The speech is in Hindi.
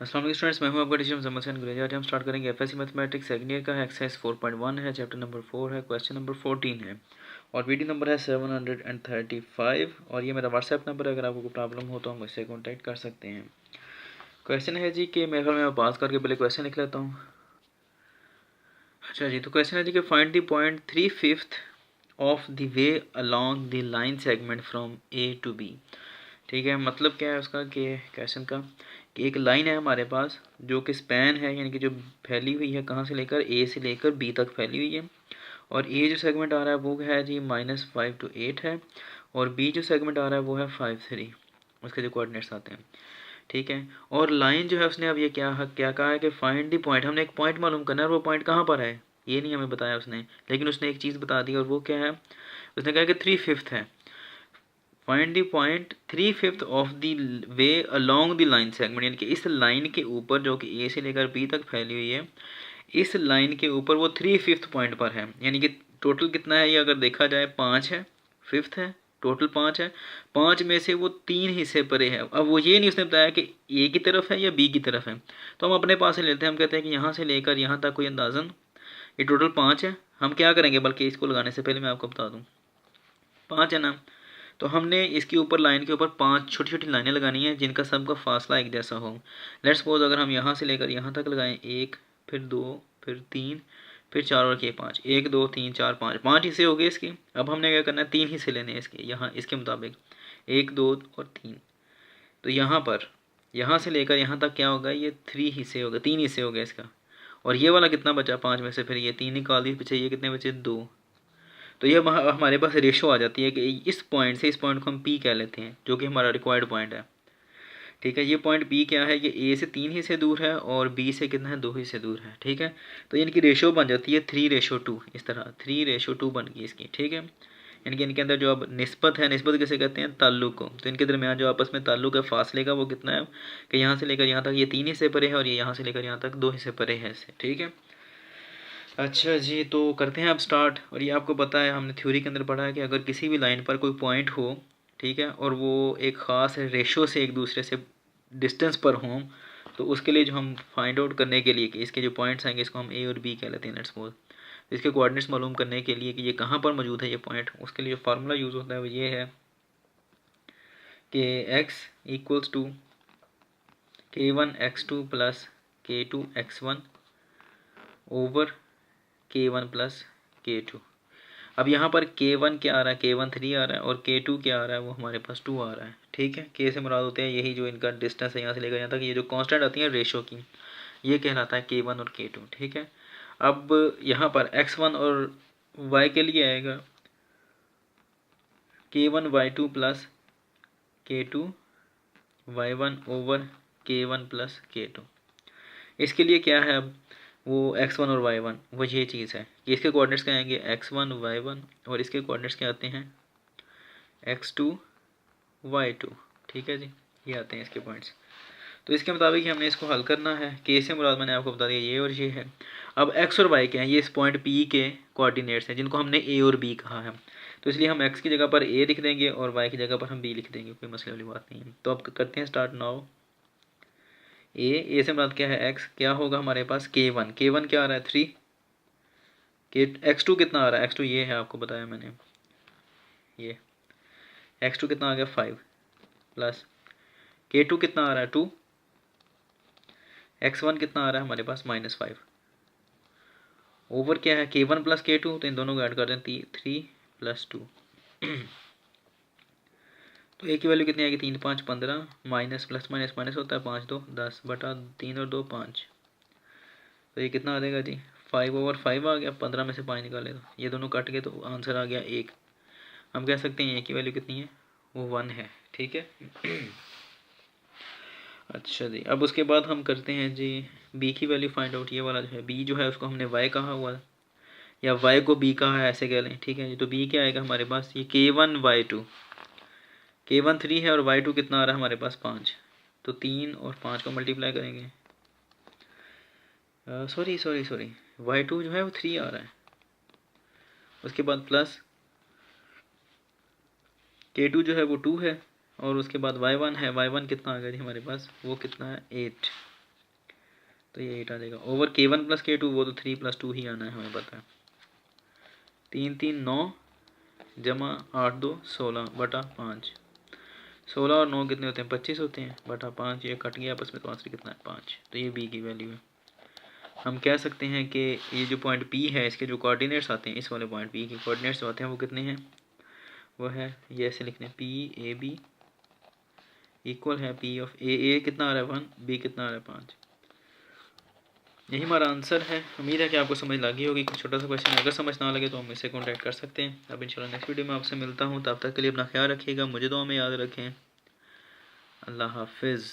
अस्सलाम वालेकुम स्टूडेंट्स, मैं हूं आपका टीचर मुज़म्मिल हसन गुलेरिया। आज हम स्टार्ट करेंगे एफएससी मैथमेटिक्स सेकंड ईयर का। एक्सरसाइज 4.1 है, चैप्टर नंबर 4 है, क्वेश्चन नंबर 14 है और वीडियो नंबर है 735 और ये मेरा व्हाट्सएप नंबर है। अगर आपको कोई प्रॉब्लम हो तो हम मुझसे कॉन्टैक्ट कर सकते हैं। क्वेश्चन है जी कि मेरे ख्याल में मैं पास करके पहले क्वेश्चन लिख लेता हूँ। अच्छा जी, तो क्वेश्चन है जी कि find the point 3/5 of the way along the line segment from A to B. ठीक है, मतलब क्या है उसका कि क्वेश्चन का कि एक लाइन है हमारे पास जो कि स्पैन है, यानी कि जो फैली हुई है कहाँ से लेकर ए से लेकर बी तक फैली हुई है। और ए जो सेगमेंट आ रहा है वो है जी -5 to 8 है और बी जो सेगमेंट आ रहा है वो है 5 3, उसके जो कोऑर्डिनेट्स आते हैं। ठीक है, और लाइन जो है उसने अब ये क्या क्या कहा है कि फाइंड द पॉइंट, हमने एक पॉइंट मालूम करना है और वो पॉइंट कहाँ पर है ये नहीं हमें बताया उसने, लेकिन उसने एक चीज़ बता दी और वो क्या है, उसने कहा कि 3/5 है। Find the point 3/5 of the way along the line segment, यानी कि इस लाइन के ऊपर जो कि ए से लेकर बी तक फैली हुई है, इस लाइन के ऊपर वो 3/5 पॉइंट पर है। यानी कि टोटल कितना है ये अगर देखा जाए 5 है, फिफ्थ है, टोटल 5 है। 5 में से वो 3 हिस्से परे है। अब वो ये नहीं उसने बताया कि ए की तरफ है या बी की तरफ है, तो हम अपने पास से लेते हैं। हम कहते हैं कि यहाँ से लेकर यहाँ तक कोई अंदाजन ये टोटल 5 है। हम क्या करेंगे, बल्कि इसको लगाने से पहले मैं आपको बता दूँ 5 है ना, तो हमने इसके ऊपर लाइन के ऊपर 5 छोटी छोटी लाइनें लगानी है जिनका सबका फासला एक जैसा हो। लेट्स सपोज अगर हम यहाँ से लेकर यहाँ तक लगाएं, 1 फिर 2 फिर 3 फिर 4 और ये 5, 1 2 3 4 5, 5 हिस्से हो गए इसके। अब हमने क्या करना है, 3 हिस्से लेने हैं इसके, यहाँ इसके मुताबिक 1 2 और 3। तो यहाँ पर यहाँ से लेकर यहाँ तक क्या होगा, ये 3 हिस्से हो गए, 3 हिस्से हो गए इसका। और ये वाला कितना बचा 5 में से, फिर ये 3 निकाल दी, पीछे ये कितने बचे 2। तो ये हमारे पास रेशो आ जाती है कि इस पॉइंट से इस पॉइंट को हम पी कह लेते हैं, जो कि हमारा रिक्वायर्ड पॉइंट है। ठीक है, ये पॉइंट पी क्या है, ये ए से 3 हिस्से दूर है और बी से कितना है 2 हिस्से दूर है। ठीक है, तो इनकी रेशो बन जाती है 3:2, इस तरह 3:2 बन गई इसकी। ठीक है, यानी कि इनके अंदर जो अब निस्बत है, निस्बत किसे कहते हैं, ताल्लुक को। तो इनके दरमियान जो आपस में ताल्लुक है फासले का, वो कितना है कि यहाँ से लेकर यहाँ तक ये 3 हिस्से परे है और ये यहाँ से लेकर यहाँ तक 2 हिस्से परे है इससे। ठीक है, अच्छा जी, तो करते हैं अब स्टार्ट। और ये आपको पता है, हमने थ्योरी के अंदर पढ़ा है कि अगर किसी भी लाइन पर कोई पॉइंट हो, ठीक है, और वो एक ख़ास रेशो से एक दूसरे से डिस्टेंस पर हों, तो उसके लिए जो हम फाइंड आउट करने के लिए कि इसके जो पॉइंट्स आएंगे इसको हम ए और बी कह लेते हैं लेट्स सपोज। इसके कोऑर्डिनेट्स मालूम करने के लिए कि ये कहाँ पर मौजूद है ये पॉइंट, उसके लिए जो फार्मूला यूज़ होता है वो ये है कि x equals to k1x2 plus k2x1 over k1 plus k2। अब यहाँ पर k1 क्या आ रहा है, k1 3 आ रहा है और k2 क्या आ रहा है, वो हमारे पास 2 आ रहा है। ठीक है, k से मुराद होते हैं यही जो इनका डिस्टेंस है यहाँ से लेकर यहाँ तक, ये जो कांस्टेंट आती है रेशो की, ये कहलाता है k1 और k2। ठीक है, अब यहाँ पर x1 और y के लिए आएगा k1y2 plus k2 y1 over k1 plus k2। इसके लिए क्या है, अब वो x1 और y1 वो ये चीज़ है कि इसके कोऑर्डिनेट्स क्या आएंगे x1 y1 और इसके कोऑर्डिनेट्स क्या आते हैं x2 y2। ठीक है जी, ये आते हैं इसके पॉइंट्स। तो इसके मुताबिक ही हमने इसको हल करना है। के से मुराद मैंने आपको बता दिया ये और ये है। अब x और y क्या है, ये इस पॉइंट P के कोऑर्डिनेट्स हैं जिनको हमने a और b कहा है। तो इसलिए हम x की जगह पर a लिख देंगे और y की जगह पर हम b लिख देंगे, कोई मसले वाली बात नहीं है। तो अब करते हैं स्टार्ट नाउ। ए से मुराद क्या है x, क्या होगा हमारे पास k1, k1 क्या आ रहा है 3, के x2 कितना आ रहा है, x2 ये है आपको बताया मैंने, ये x2 कितना आ गया 5 प्लस k2 कितना आ रहा है 2, x1 कितना आ रहा है हमारे पास -5 ओवर क्या है k1 प्लस k2, तो इन दोनों को ऐड कर दें 3 प्लस 2। तो ए की वैल्यू कितनी आएगी 3 5 15, माइनस प्लस माइनस माइनस होता है 5 2 10 बटा 3 और 2 5। तो ये कितना आ जाएगा जी 5/5 आ गया, 15 में से 5 निकाले तो ये दोनों कट गए, तो आंसर आ गया 1। हम कह सकते हैं ए की वैल्यू कितनी है, वो 1 है। ठीक है अच्छा जी, अब उसके बाद हम करते हैं जी बी की वैल्यू फाइंड आउट। ये वाला जो है बी जो है उसको हमने वाई कहा हुआ या वाई को बी कहा है, ऐसे कह लें। ठीक है जी, तो बी क्या आएगा हमारे पास, ये k1y2, k1 3 है और y2 कितना आ रहा है हमारे पास 5, तो 3 और 5 को मल्टीप्लाई करेंगे, सॉरी y2 जो है वो 3 आ रहा है, उसके बाद प्लस k2 जो है वो 2 है और उसके बाद y1 है, y1 कितना आ गया जी हमारे पास, वो कितना है 8। तो ये 8 आ जाएगा। ओवर K1 प्लस K2, वो तो 3 प्लस 2 ही आना है, हमें पता है। 3 3 9 जमा 8 2 16 बटा 5। 16 और 9 कितने होते हैं? 25 होते हैं, बटा 5। ये कट गया आपस में, तो आंसर कितना है? 5। तो ये बी की वैल्यू है। हम कह सकते हैं कि ये जो पॉइंट पी है, इसके जो कोऑर्डिनेट्स आते हैं, इस वाले पॉइंट पी के कोऑर्डिनेट्स आते हैं, वो कितने हैं? वो है, ये ऐसे लिखने, पी ए बी इक्वल है पी ऑफ ए कितना आ रहा है? 1, बी कितना आ रहा है? 5। यही हमारा आंसर है। उम्मीद है कि आपको समझ लगी होगी। कुछ छोटा सा क्वेश्चन, अगर समझ ना लगे तो हम इससे कॉन्टैक्ट कर सकते हैं। अब इंशाल्लाह नेक्स्ट वीडियो में आपसे मिलता हूँ। तब तक के लिए अपना ख्याल रखिएगा, मुझे दुआ में याद रखें। अल्लाह हाफिज़।